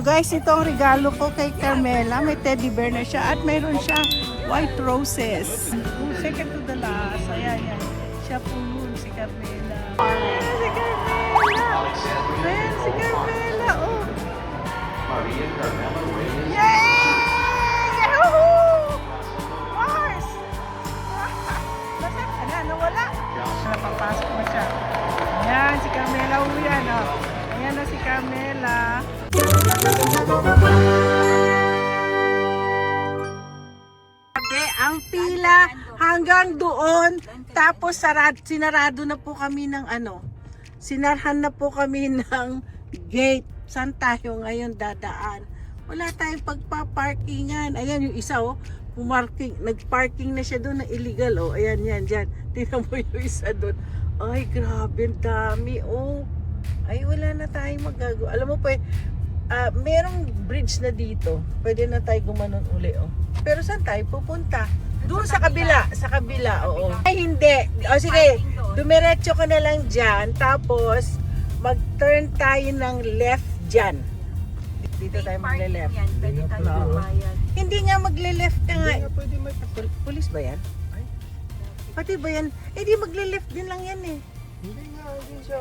Guys, ito ang regalo ko kay Carmela. May teddy bear na siya at mayroon siya white roses. Second to the last. Ayan, yan. Siya po yun, si Carmela. Ayan, si Carmela. Ayan, si Carmela. Oh. Yay! Yahoo! Mars! Nasaan ka na? Nawala? Napapasok na siya. Ayan, si Carmela. Uyan, oh. Ayan na si Carmela. Ang pila hanggang doon, tapos sinarado na po kami ng sinarhan na po kami ng gate. Saan tayo ngayon dadaan? Wala tayong pagpaparkingan. Ayan yung isa nagparking na siya doon na illegal Ayan yan dyan. Tingnan mo yung isa doon. Ay grabe, dami Ay wala na tayong magagawa. Alam mo pa merong bridge na dito. Pwede na tayo gumanon uli Pero saan tayo pupunta? Doon sa kabila, oo. Ay hindi. Sige, dumiretso ka na lang dyan. Tapos, mag-turn tayo ng left dyan. Dito tayo magle-left. Pwede tayo bumayad. Hindi nga magle-left ka nga. Pulis ba yan? Pati ba yan? Eh di magle-left din lang yan Hindi nga, hindi siya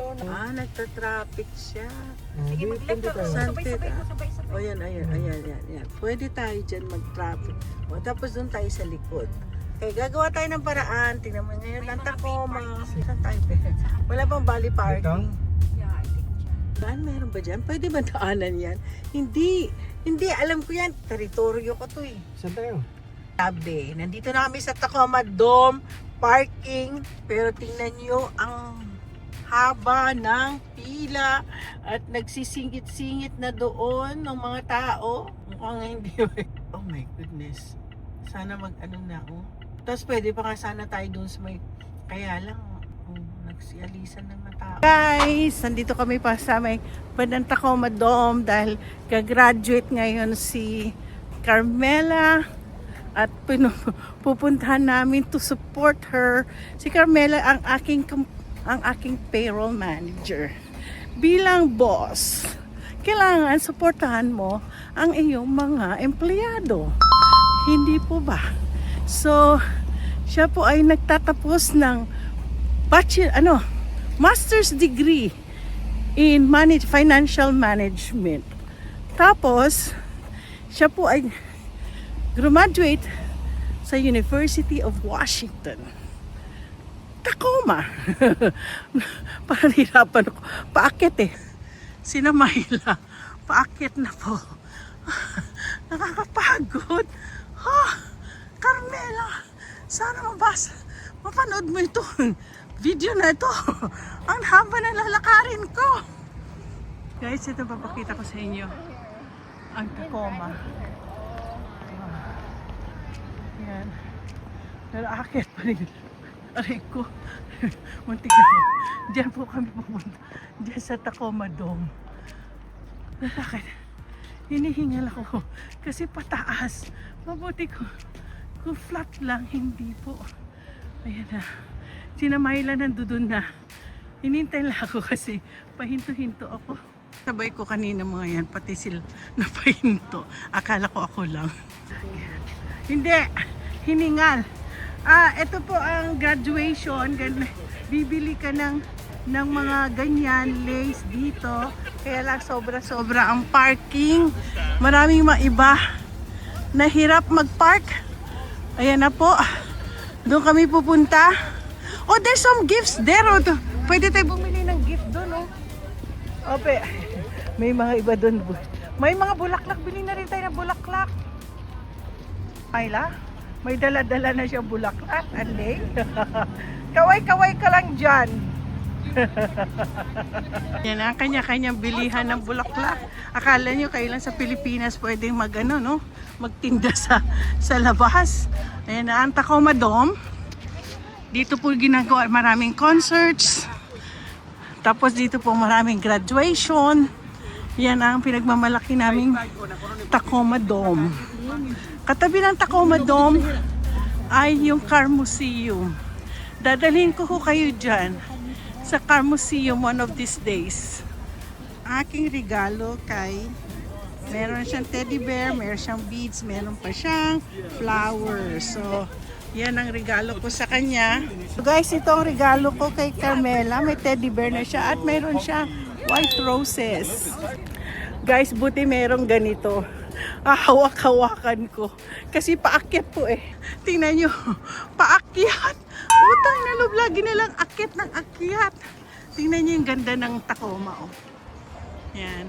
nagta-traffic siya. Sige, mag-left ako. Sabay-sabay ko, sabay-sabay. Ayan. Pwede tayo dyan mag-traffic. Tapos doon tayo sa likod. Gagawa tayo ng paraan. Tingnan mo ngayon lang Tacoma. Saan tayo? Wala bang Bali Parking? Yeah, I think dyan. Daan, meron ba dyan? Pwede ba daanan yan? Hindi, alam ko yan. Teritoryo ko to Saan tayo? Sabi, nandito na kami sa Tacoma Dome Parking. Pero tingnan nyo ang haba ng pila at nagsisingit-singit na doon ng mga tao. Mukhang hindi. Oh my goodness. Sana na Tapos pwede pa nga sana tayo doon sa may, kaya lang nagsialisan ng mga tao. Guys, nandito kami pa sa may bandang Tacoma Dome dahil gagraduate ngayon si Carmela at pupuntahan namin to support her. Si Carmela ang aking payroll manager. Bilang boss, kailangan suportahan mo ang iyong mga empleyado. Hindi po ba? So, siya po ay nagtatapos ng master's degree in financial management. Tapos, siya po ay graduate sa University of Washington. Tacoma. Parang hirapan ako. Paakit Sina Mayla. Paakit na po. Nakakapagod. Carmela, sana mapanood mo ito. Video na ito. Ang haba na lalakarin ko. Guys, ito papakita ko sa inyo. Ang Tacoma. Yan. Nalaakit pa rin. Aray ko. Muntik na po. Diyan po kami pupunta. Diyan sa Tacoma Dome. Nalakit. Hinihingal ako. Kasi pataas. Mabuti ko. Kung flat lang, hindi po. Ayan na. Sinamayla nandun na. Hinintay lang ako kasi pahinto-hinto ako. Sabay ko kanina mga yan, pati sila napahinto. Akala ko ako lang. Hindi. Hiningal. Ito po ang graduation. Bibili ka ng mga ganyan, lace dito. Kaya lang sobra-sobra ang parking. Maraming maiba na hirap mag-park. Ayan na po. Doon kami pupunta. Oh, there's some gifts there. Pwede tayo bumili ng gift doon. Ope. May mga iba doon. May mga bulaklak. Bili na rin tayo ng bulaklak. Ayla, may dala-dala na siya bulaklak. Anday. Kaway-kaway ka lang dyan. Yan ang kanya-kanyang bilihan ng bulaklak. Akala nyo kailan sa Pilipinas pwedeng magtinda sa labas. Ayan na ang Tacoma Dome. Dito po ginagawa maraming concerts. Tapos dito po maraming graduation. Yan ang pinagmamalaki naming Tacoma Dome. Katabi ng Tacoma Dome ay yung Car Museum. Dadalhin ko kayo dyan sa Car Museum one of these days. Aking regalo kay Meron siyang teddy bear, meron siyang beads, meron pa siyang flowers. So, yan ang regalo ko sa kanya. So guys, ito ang regalo ko kay Carmela. May teddy bear na siya at meron siyang white roses. Guys, buti merong ganito. Hawak-hawakan ko. Kasi paakyat po eh. Tingnan nyo, paakyat. Utang na loob, lagi nalang akyat ng akyat. Tingnan nyo yung ganda ng Tacoma. Oh. Yan.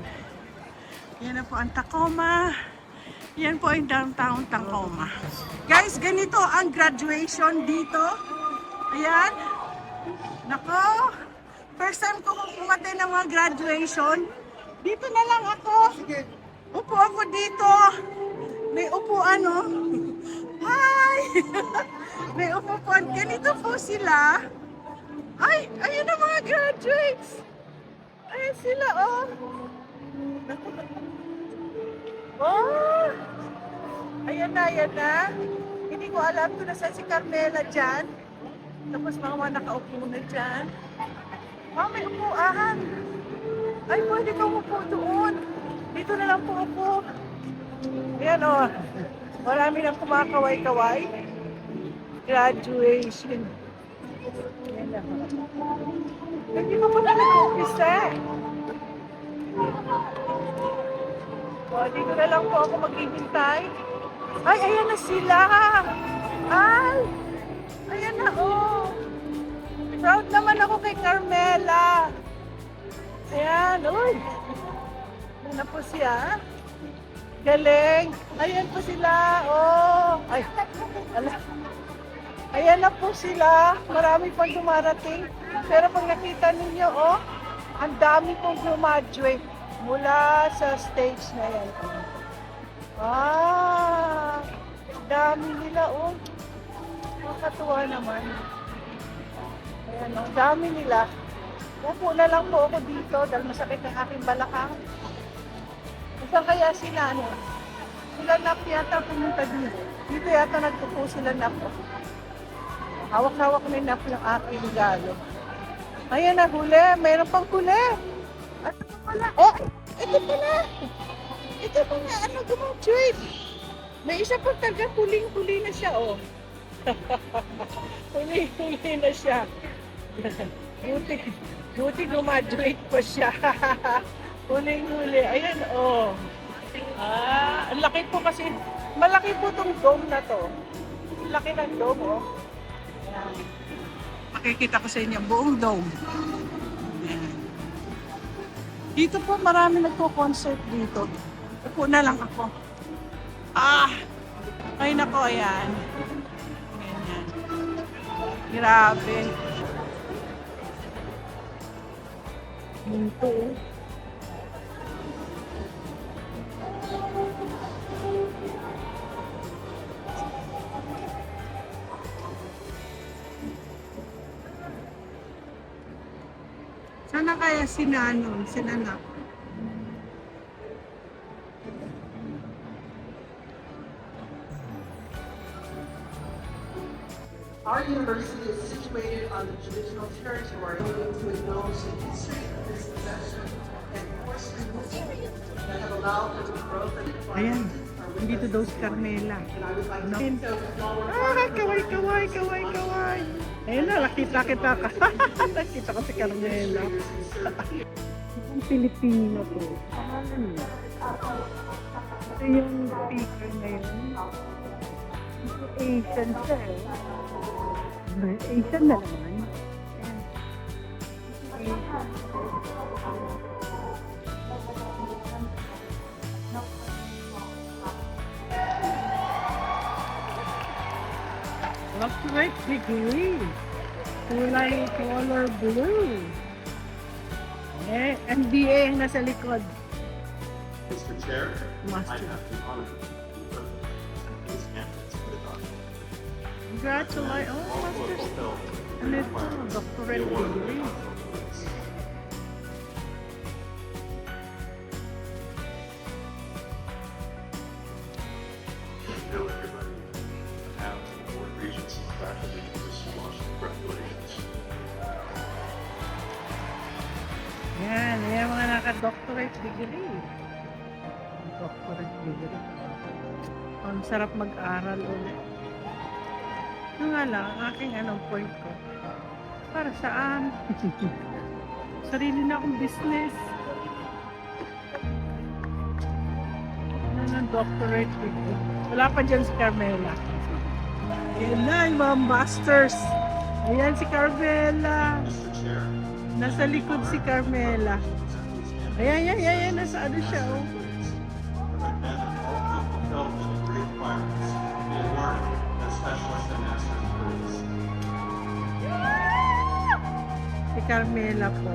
Yan na po ang Tacoma. Yan po ang downtown Tacoma. Guys, ganito ang graduation dito. Ayan. Nako. First time ko pumatay ng mga graduation. Dito na lang ako. Upo ako dito. May upuan, oh. Hi! May upuan. Ganito po sila. Ay, ayun ang mga graduates. Ayun sila, oh. Oh! Ayan na, ayan na. Hindi ko alam kung nasaan si Carmela dyan. Tapos mga nakaupo na dyan. Oh, may upuan. Ay, pwede ka upo doon. Dito na lang po ako. Ayan, oh. Marami nang kumakaway-kaway. Graduation. Ayan na. Hindi pa po na nag-umpisa. O, dito na lang po ako maghihintay. Ay, ayan na sila. Ay, ayan na, oh. Proud naman ako kay Carmela. Ayan, uy. Ayan na po siya. Galing. Ayan po sila. Oh. Ay, ala. Ayan na po sila. Marami pang dumarating. Pero pag nakita ninyo, oh, ang dami pong graduate mula sa stage na yan. Ah, dami nila, oh. Nakakatuwa naman. Ayan, ang dami nila. Upo na lang po ako dito dahil masakit ang aking balakang. Saan kaya sila, ano? Sila nap yata pumunta dito. Dito yata nagpupo sila nap. Hawak-hawak na nap yung aking regalo. Ayan na, huli. Mayroon pang huli. At ito pala. Oh, ito pala. Ito pala, ano, graduate. May isa pang talaga, huling-huli na siya, oh. Huling-huli na siya. Buti graduate pa siya. Huling-huli. Ayan, oh. Ah, ang laki po kasi. Malaki po itong dome na to. Laki ng dome, oh. Ayan. Makikita ko sa inyo buong dome. Ayan. Dito po marami nagpo-concert dito. Upo na lang ako. Ah! Ay nako, ayan. Ganyan. Grabe. Ito. Sana kaya sinanon, sinanak. Our university is situated on the traditional territory to acknowledge the history of this possession and forestry movement that have allowed for the growth and Ayan, deployment dito daw si Carmela. And I would like No. to while we're Ah, kaway. Ayun na, nakita ka. Nakita ko si Carmela. Ang Pilipino to. Pangalan niya. Ito yung speaker na yun. Ito Asian siya eh. Asian na naman. Ayan. Asian. Doctorate degree. Kulay color blue. Eh, MBA ang nasa likod. Mr. Chair, I Master. have the honor to be president of this campus for the doctor. Congratulations. Oh, All will master's. fulfill Ano ito? Doctorate degree. Now everybody have the board regents and faculty this Washington. Congratulations. Yan, yan mga naka-doctorate degree. doctorate degree. Ang sarap mag-aral ulit. Yung nga lang, ang aking point ko, para saan? Sarili na akong business. Ano ng doctorate degree? Wala pa dyan si Carmela. Yan na, yung mga masters. Ayan si Carmela. Mr. Chair, Nasa likod si Carmela. Ayan, nasa ano siya, oh. and also fulfilled the degree requirements to be awarded as specialist and master's degrees. Si Carmela po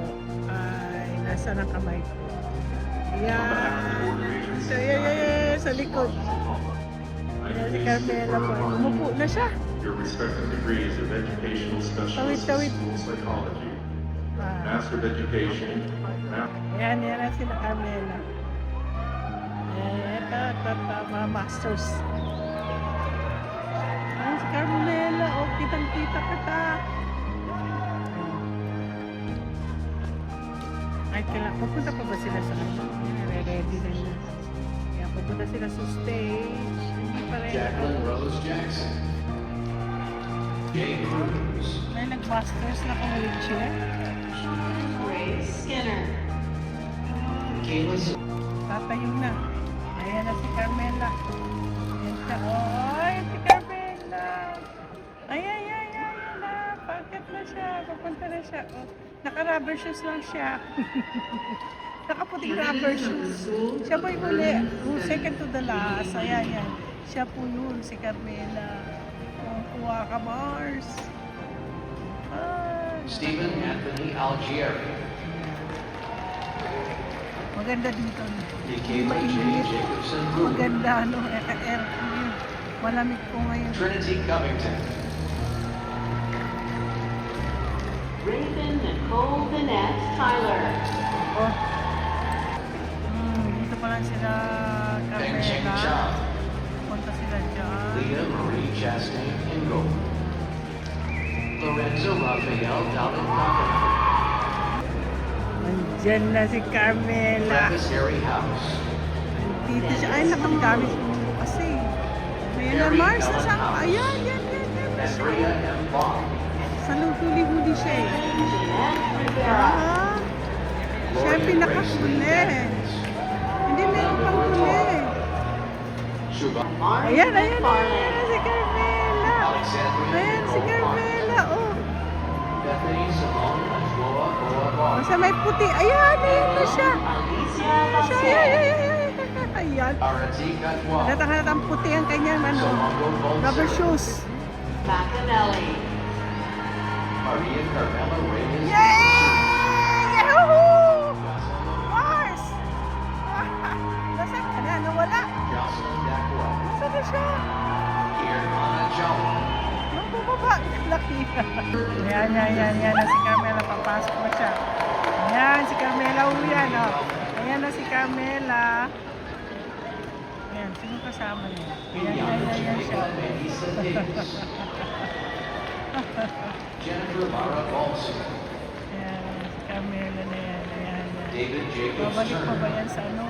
ay nasa ng kamay ko. Ayan. So, ayan, sa likod. Ayan si Carmela po. Umupo na siya. Your respective degrees of educational specialist Tawid. in school psychology, Ah, Master of Education, ayan na sila Carmela. Ito, mga masters. Ayan si Carmela. Oh, kitang-kita kita. Ay, pupunta pa ba sila sa ano? Ready na yun. Kaya pupunta sila sa stage. Hindi pa rin. Jacqueline Rose Jackson. Jay Cruz. May nag-masters na kung wheelchair. Grace Skinner. Kayla Tatayo na. Ayan na si Carmela. Ayan siya. Oh, ay, si Carmela. Ay na. Pagkat na siya. Papunta na siya. Oh, naka-rubber shoes lang siya. Nakaputing rubber shoes. Siya po yung huli. Second to the last. Ayan. Siya po yun, si Carmela. Oh, kuha ka, Mars. Ay. Stephen Anthony Algieri. Maganda dito. Michaela J. Jacobson Brewer. Maganda, ano, air-air. Malamig po ngayon. Trinity Covington. Raven Nicole Vanette Tyler. Oh. Dito pa lang sila Peng Cheng Carmela. Chang. Punta sila dyan. Leah Marie Chastain Ingo. Lorenzo Rafael Dalin-Cocker. Andyan na si Carmela. Travis Harry House. Dito siya. Ay, nakamdami siya kasi. Ayan na, Mars. Nasaan? Ayan. Andrea M. Bond. Sa huli-huli siya eh. Jeanette Rivera. Ah, siya ang pinakahuli. Hindi, meron pang huli. Shubha. Ayan si Carmela. Alexandria Ayan si Nicole Martin. Carmela, oh. Bethany Simone Ajloa Boa Bar. Sa may puti. Ayan na siya. Alicia Siya, Bassett. ayan. Arati Katwa. Halatang puti ang kanyang ano, Somongo rubber Bolser. shoes. Macanelli. Maria Carmela Reyes. Yay! Yahoo! Mars! Nasaan ka na? Nawala? Jocelyn Dacqua. Nasaan na siya? Irmana Jawa. Nung bumaba, laki. Ayan na si Carmela. Papasok na siya. Ayan, si Carmela uyan. Oh. Ayan na si Carmela. Ayan, sino kasama niya? Ayan siya. Melissa Davis. Jennifer Mara Balson. Ayan, si Carmela na yan. Ayan. David Jacobs Babalik pa ba Turner. yan sa ano?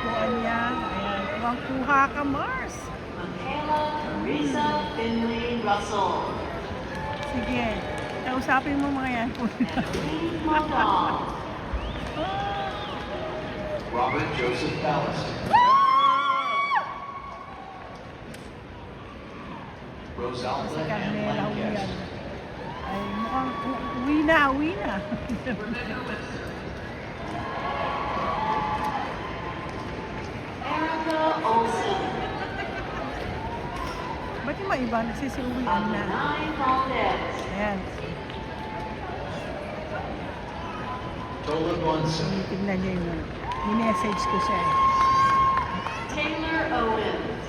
Kuhaan niya. Ayan, kuha ka, Mars. Michaela Teresa Finley Russell. Sige, kausapin mo mga yan. Kathleen Maldon. Robert Joseph Ballister. Si Rosalba Ann Carmela, uyan. Lancaster. Ay, mukhang uwi na. Erica Olsen. Ba't yung mga iba nagsisiuwian na? Alanay Valdez. Ayan, Tola Bonson. tingnan niyo yun. Minessage ko siya eh. Taylor Owens.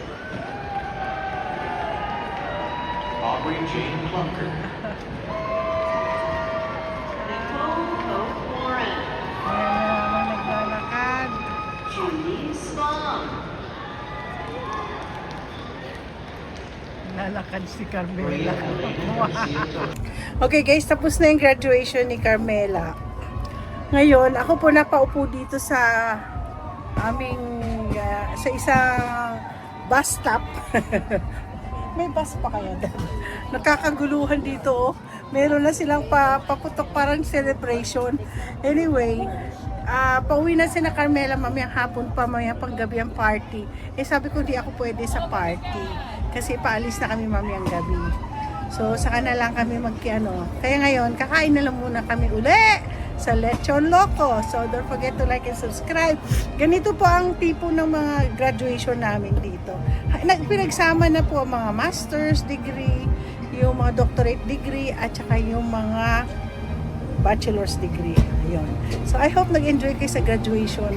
Aubrey Jane Plunker. Nicole Hope Warren. Ayan na naman naglalakad. Julie Spong. Lalakad si Carmela. Maria Elena Garcia Tola. Okay guys, tapos na yung graduation ni Carmela. Ngayon, ako po napaupo dito sa aming sa isang bus stop. May bus pa kaya doon? Nakakaguluhan dito, oh. Meron na silang paputok parang celebration. Anyway, pauwi na si na Carmela mamayang hapon pa, mamayang panggabi ang party. Eh sabi ko di ako pwede sa party kasi paalis na kami mamayang gabi. So saka na lang kami Kaya ngayon, kakain na lang muna kami uli sa Lechon Loco. So don't forget to like and subscribe. Ganito po ang tipo ng mga graduation namin dito. Pinagsama na po ang mga master's degree, yung mga doctorate degree, at saka yung mga bachelor's degree. Ayun. So I hope nag-enjoy kayo sa graduation